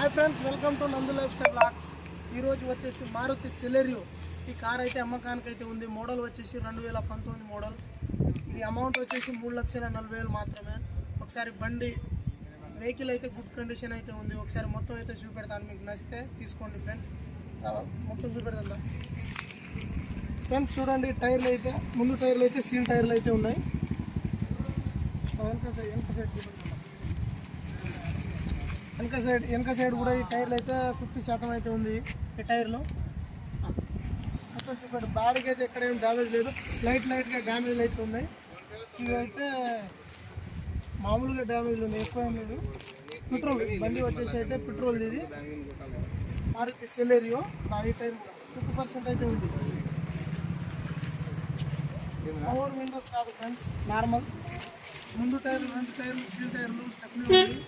Hi friends, welcome to నందు life style blogs. ఈరోజు వచ్చేసి మారుతి సెలెరియో ఈ కార్ అయితే అమ్మకానికి అయితే ఉంది. మోడల్ వచ్చేసి 2019 మోడల్. ఇది అమౌంట్ వచ్చేసి 3,40,000 మాత్రమే. ఒకసారి బండి వెహికల్ అయితే గుడ్ కండిషన్ అయితే ఉంది. ఒకసారి మొత్తం అయితే చూపెడతాను, మీకు నచ్చితే తీసుకోండి ఫ్రెండ్స్. మొత్తం చూపెడతా ఫ్రెండ్స్. చూడండి, టైర్లు అయితే ముందు టైర్లు అయితే సీల్ టైర్లు అయితే ఉన్నాయి. వెనక సైడ్ కూడా ఈ టైర్లు అయితే 50% అయితే ఉంది. ఈ టైర్లో మొత్తం చూపెట్టు. బాడీకి అయితే ఎక్కడ ఏం డ్యామేజ్ లేదు. లైట్గా డ్యామేజ్ అయితే ఉన్నాయి. ఇవి అయితే మామూలుగా డ్యామేజ్లు ఉన్నాయి, ఎక్కువ ఏం లేదు. పెట్రోల్ బండి వచ్చేసి అయితే పెట్రోల్. ఇది మారుతి సెలెరియో. ఈ టైర్ 50% అయితే ఉంది. పవర్ విండోస్ కాదు ఫ్రెండ్స్, నార్మల్. ముందు టైర్లు, 2 టైర్లు సీల్ టైర్లు, స్టెప్నీ ఉంది.